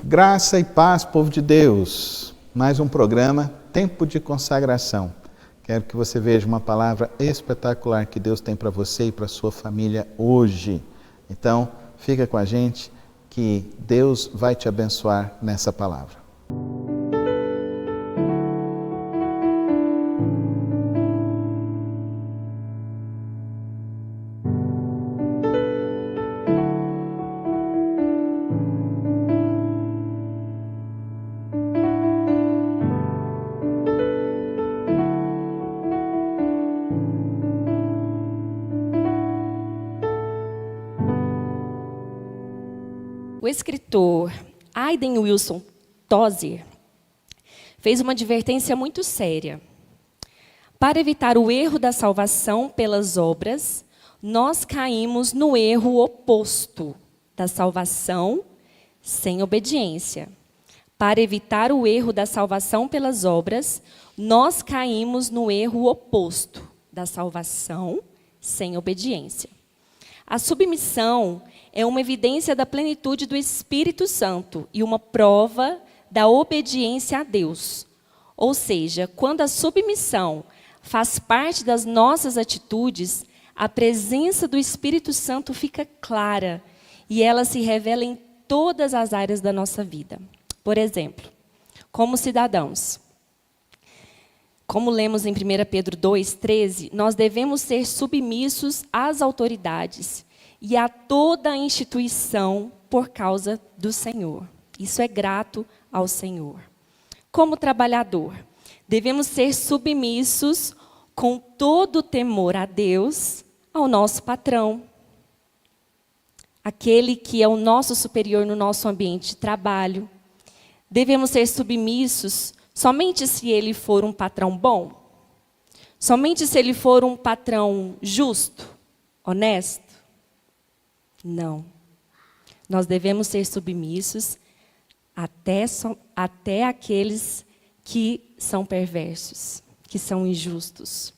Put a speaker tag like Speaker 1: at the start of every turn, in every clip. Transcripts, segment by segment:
Speaker 1: Graça e paz, povo de Deus. Mais um programa, Tempo de Consagração. Quero que você veja uma palavra espetacular que Deus tem para você e para sua família hoje. Então, fica com a gente que Deus vai te abençoar nessa palavra.
Speaker 2: O escritor Hayden Wilson Tozer fez uma advertência muito séria. Para evitar o erro da salvação pelas obras, nós caímos no erro oposto da salvação sem obediência. Para evitar o erro da salvação pelas obras, nós caímos no erro oposto da salvação sem obediência. A submissão é uma evidência da plenitude do Espírito Santo e uma prova da obediência a Deus. Ou seja, quando a submissão faz parte das nossas atitudes, a presença do Espírito Santo fica clara e ela se revela em todas as áreas da nossa vida. Por exemplo, como cidadãos. Como lemos em 1 Pedro 2,13, nós devemos ser submissos às autoridades e a toda a instituição por causa do Senhor. Isso é grato ao Senhor. Como trabalhador, devemos ser submissos com todo o temor a Deus, ao nosso patrão, aquele que é o nosso superior no nosso ambiente de trabalho. Devemos ser submissos somente se ele for um patrão bom? Somente se ele for um patrão justo, honesto? Não. Nós devemos ser submissos até aqueles que são perversos, que são injustos.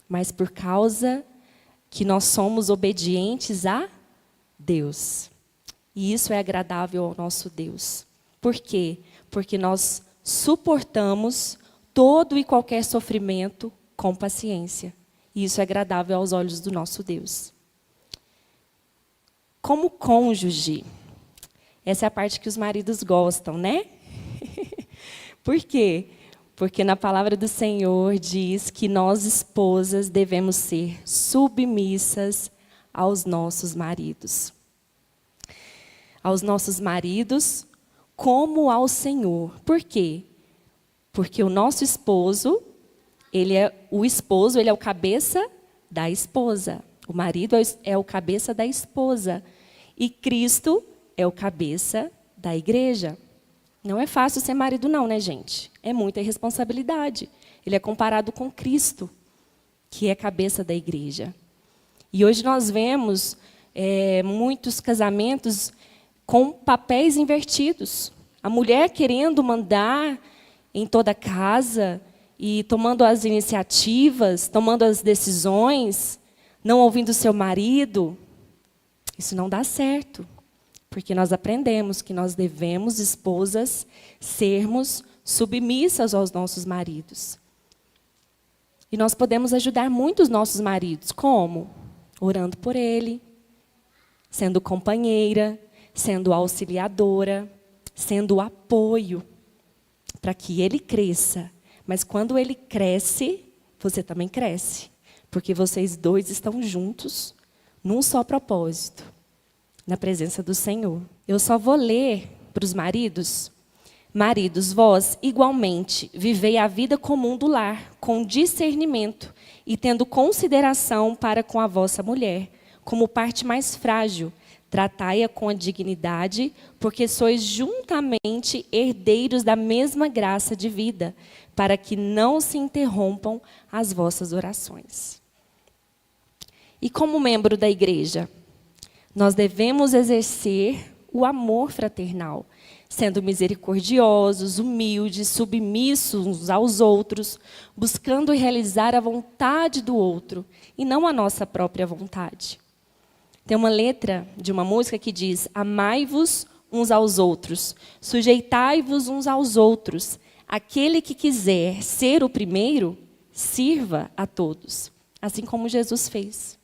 Speaker 2: Mas por causa que nós somos obedientes a Deus. E isso é agradável ao nosso Deus. Por quê? Porque nós suportamos todo e qualquer sofrimento com paciência. E isso é agradável aos olhos do nosso Deus. Como cônjuge, essa é a parte que os maridos gostam, né? Por quê? Porque na palavra do Senhor diz que nós, esposas, devemos ser submissas aos nossos maridos. Aos nossos maridos, como ao Senhor. Por quê? Porque o nosso esposo, ele é o cabeça da esposa. O marido é o cabeça da esposa. E Cristo é o cabeça da igreja. Não é fácil ser marido não, né, gente? É muita responsabilidade. Ele é comparado com Cristo, que é cabeça da igreja. E hoje nós vemos muitos casamentos com papéis invertidos. A mulher querendo mandar em toda a casa e tomando as iniciativas, tomando as decisões, não ouvindo seu marido. Isso não dá certo, porque nós aprendemos que nós devemos, esposas, sermos submissas aos nossos maridos. E nós podemos ajudar muito os nossos maridos. Como? Orando por ele, sendo companheira, sendo auxiliadora, sendo apoio, para que ele cresça. Mas quando ele cresce, você também cresce, porque vocês dois estão juntos, num só propósito, na presença do Senhor. Eu só vou ler para os maridos. Maridos, vós, igualmente, vivei a vida comum do lar, com discernimento e tendo consideração para com a vossa mulher, como parte mais frágil. Tratai-a com a dignidade, porque sois juntamente herdeiros da mesma graça de vida, para que não se interrompam as vossas orações. E como membro da igreja, nós devemos exercer o amor fraternal, sendo misericordiosos, humildes, submissos uns aos outros, buscando realizar a vontade do outro e não a nossa própria vontade. Tem uma letra de uma música que diz: amai-vos uns aos outros, sujeitai-vos uns aos outros. Aquele que quiser ser o primeiro, sirva a todos, assim como Jesus fez.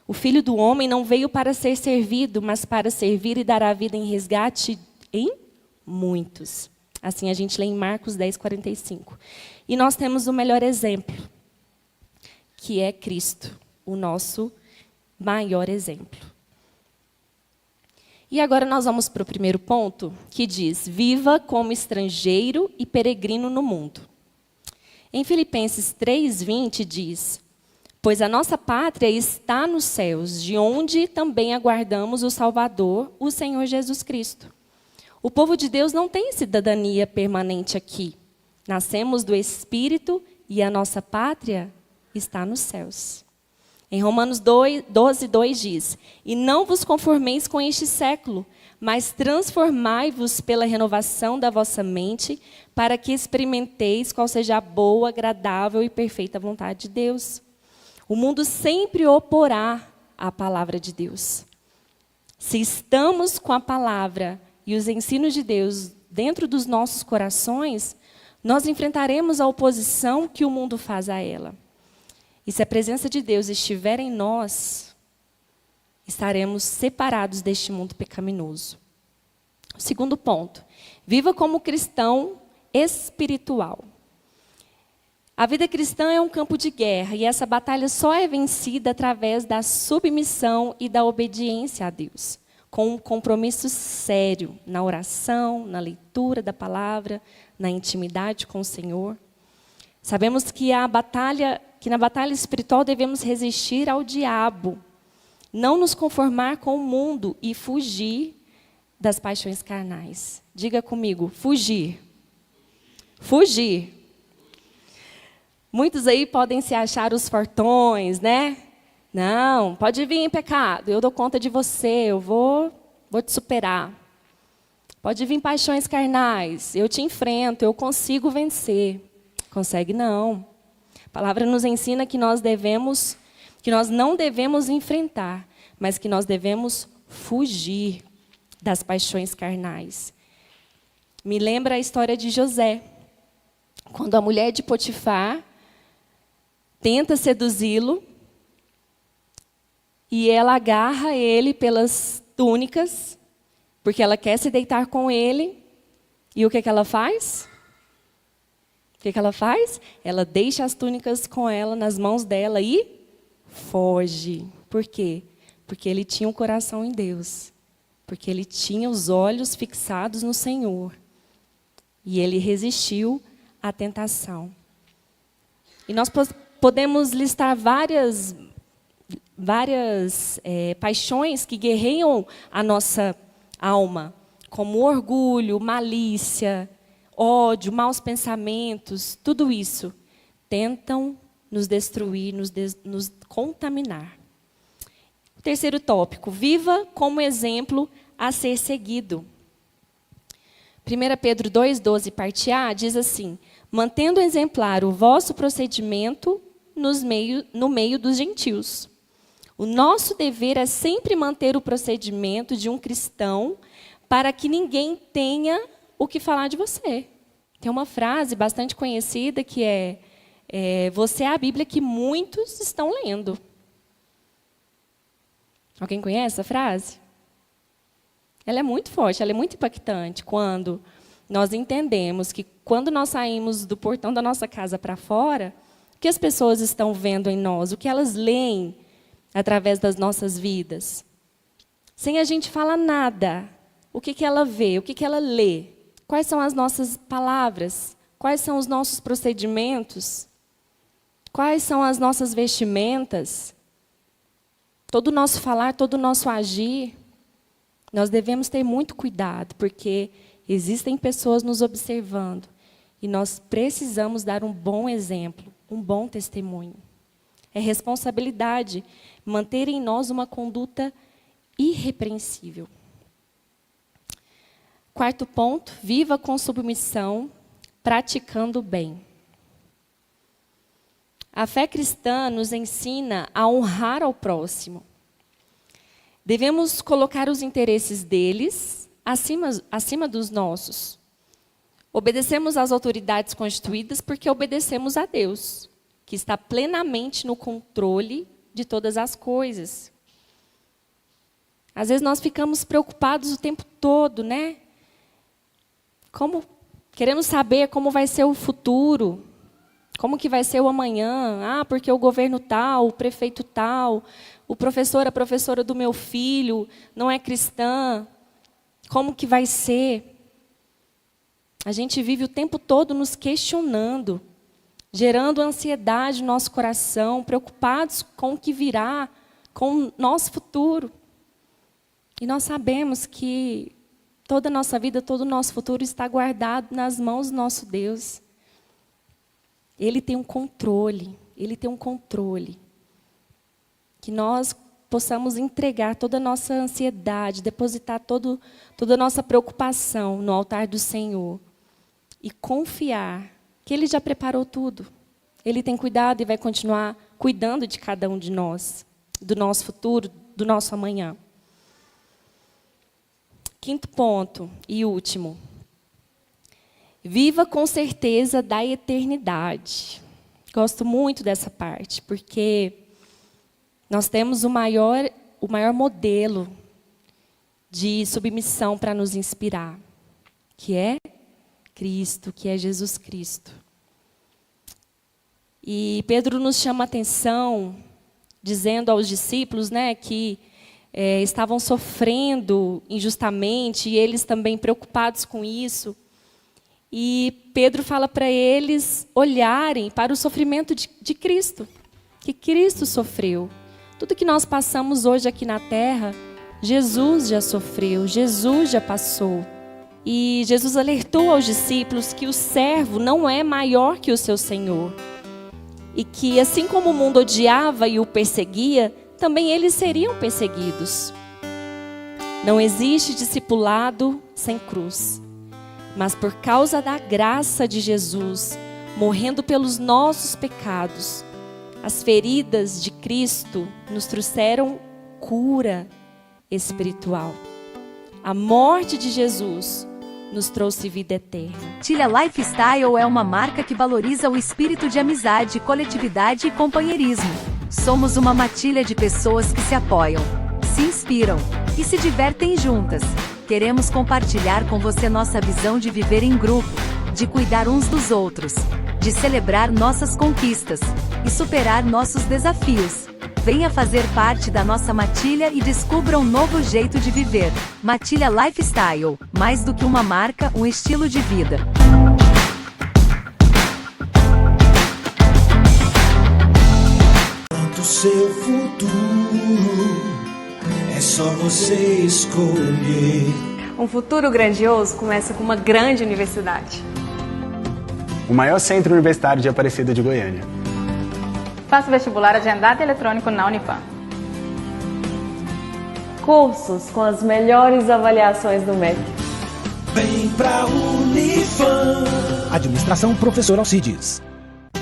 Speaker 2: O Filho do Homem não veio para ser servido, mas para servir e dar a vida em resgate em muitos. Assim a gente lê em Marcos 10:45. E nós temos o melhor exemplo, que é Cristo, o nosso maior exemplo. E agora nós vamos para o primeiro ponto, que diz: viva como estrangeiro e peregrino no mundo. Em Filipenses 3:20 diz: pois a nossa pátria está nos céus, de onde também aguardamos o Salvador, o Senhor Jesus Cristo. O povo de Deus não tem cidadania permanente aqui. Nascemos do Espírito e a nossa pátria está nos céus. Em Romanos 12:2 diz: e não vos conformeis com este século, mas transformai-vos pela renovação da vossa mente, para que experimenteis qual seja a boa, agradável e perfeita vontade de Deus. O mundo sempre oporá à palavra de Deus. Se estamos com a palavra e os ensinos de Deus dentro dos nossos corações, nós enfrentaremos a oposição que o mundo faz a ela. E se a presença de Deus estiver em nós, estaremos separados deste mundo pecaminoso. O segundo ponto: viva como cristão espiritual. A vida cristã é um campo de guerra e essa batalha só é vencida através da submissão e da obediência a Deus, com um compromisso sério na oração, na leitura da palavra, na intimidade com o Senhor. Sabemos que na batalha espiritual devemos resistir ao diabo, não nos conformar com o mundo e fugir das paixões carnais. Diga comigo: fugir. Fugir. Muitos aí podem se achar os fortões, né? Não, pode vir em pecado, eu dou conta de você, eu vou te superar. Pode vir paixões carnais, eu te enfrento, eu consigo vencer. Consegue não. A palavra nos ensina que nós não devemos enfrentar, mas que nós devemos fugir das paixões carnais. Me lembra a história de José, quando a mulher de Potifar tenta seduzi-lo, e ela agarra ele pelas túnicas, porque ela quer se deitar com ele. E o que ela faz? O que ela faz? Ela deixa as túnicas com ela, nas mãos dela, e foge. Por quê? Porque ele tinha um coração em Deus. Porque ele tinha os olhos fixados no Senhor. E ele resistiu à tentação. E nós podemos listar várias paixões que guerreiam a nossa alma, como orgulho, malícia, ódio, maus pensamentos, tudo isso tentam nos destruir, nos contaminar. O terceiro tópico: viva como exemplo a ser seguido. 1 Pedro 2,12, parte A, diz assim: mantendo exemplar o vosso procedimento no meio dos gentios. O nosso dever é sempre manter o procedimento de um cristão para que ninguém tenha o que falar de você. Tem uma frase bastante conhecida que é você é a Bíblia que muitos estão lendo. Alguém conhece essa frase? Ela é muito forte, ela é muito impactante quando nós entendemos que quando nós saímos do portão da nossa casa para fora, o que as pessoas estão vendo em nós, o que elas leem através das nossas vidas. Sem a gente falar nada, o que ela vê, o que ela lê, quais são as nossas palavras, quais são os nossos procedimentos, quais são as nossas vestimentas, todo o nosso falar, todo o nosso agir. Nós devemos ter muito cuidado, porque existem pessoas nos observando e nós precisamos dar um bom exemplo, um bom testemunho. É responsabilidade manter em nós uma conduta irrepreensível. Quarto ponto: viva com submissão, praticando o bem. A fé cristã nos ensina a honrar ao próximo. Devemos colocar os interesses deles acima dos nossos. Obedecemos às autoridades constituídas porque obedecemos a Deus, que está plenamente no controle de todas as coisas. Às vezes nós ficamos preocupados o tempo todo, né? Queremos saber como vai ser o futuro, como que vai ser o amanhã. Porque o governo tal, o prefeito tal, o professor, a professora do meu filho não é cristã. Como que vai ser? A gente vive o tempo todo nos questionando, gerando ansiedade no nosso coração, preocupados com o que virá, com o nosso futuro. E nós sabemos que toda a nossa vida, todo o nosso futuro está guardado nas mãos do nosso Deus. Ele tem um controle, Ele tem um controle. Que nós possamos entregar toda a nossa ansiedade, depositar toda a nossa preocupação no altar do Senhor. E confiar que Ele já preparou tudo. Ele tem cuidado e vai continuar cuidando de cada um de nós, do nosso futuro, do nosso amanhã. Quinto ponto e último. Viva com certeza da eternidade. Gosto muito dessa parte, porque nós temos o maior modelo de submissão para nos inspirar, que é Cristo, que é Jesus Cristo. E Pedro nos chama a atenção, dizendo aos discípulos, né, que estavam sofrendo injustamente, e eles também preocupados com isso. E Pedro fala para eles olharem para o sofrimento de Cristo, que Cristo sofreu. Tudo que nós passamos hoje aqui na terra, Jesus já sofreu, Jesus já passou. E Jesus alertou aos discípulos que o servo não é maior que o seu Senhor. E que assim como o mundo odiava e o perseguia, também eles seriam perseguidos. Não existe discipulado sem cruz. Mas por causa da graça de Jesus, morrendo pelos nossos pecados, as feridas de Cristo nos trouxeram cura espiritual. A morte de Jesus nos trouxe vida eterna.
Speaker 3: Matilha Lifestyle é uma marca que valoriza o espírito de amizade, coletividade e companheirismo. Somos uma matilha de pessoas que se apoiam, se inspiram e se divertem juntas. Queremos compartilhar com você nossa visão de viver em grupo, de cuidar uns dos outros, de celebrar nossas conquistas e superar nossos desafios. Venha fazer parte da nossa matilha e descubra um novo jeito de viver. Matilha Lifestyle, mais do que uma marca, um estilo de vida.
Speaker 4: O seu futuro é só você escolher.
Speaker 5: Um futuro grandioso começa com uma grande universidade.
Speaker 6: O maior centro universitário de Aparecida de Goiânia.
Speaker 7: Faça vestibular agendado e eletrônico na Unifam.
Speaker 8: Cursos com as melhores avaliações do MEC.
Speaker 4: Vem pra Unifam.
Speaker 9: Administração Professor Alcides.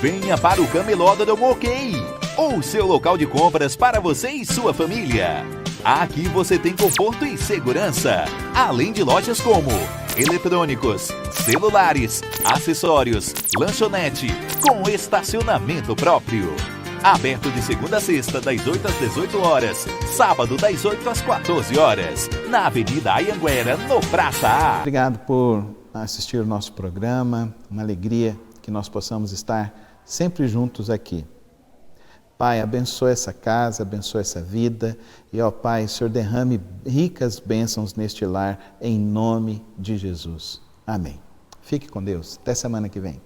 Speaker 10: Venha para o Cameló do Moquei, ou seu local de compras para você e sua família. Aqui você tem conforto e segurança, além de lojas como eletrônicos, celulares, acessórios, lanchonete, com estacionamento próprio. Aberto de segunda a sexta, das 8 às 18 horas, sábado das 8 às 14 horas, na Avenida Anhanguera, no Praça A.
Speaker 1: Obrigado por assistir o nosso programa, uma alegria que nós possamos estar sempre juntos aqui. Pai, abençoa essa casa, abençoa essa vida e, ó Pai, o Senhor derrame ricas bênçãos neste lar, em nome de Jesus. Amém. Fique com Deus. Até semana que vem.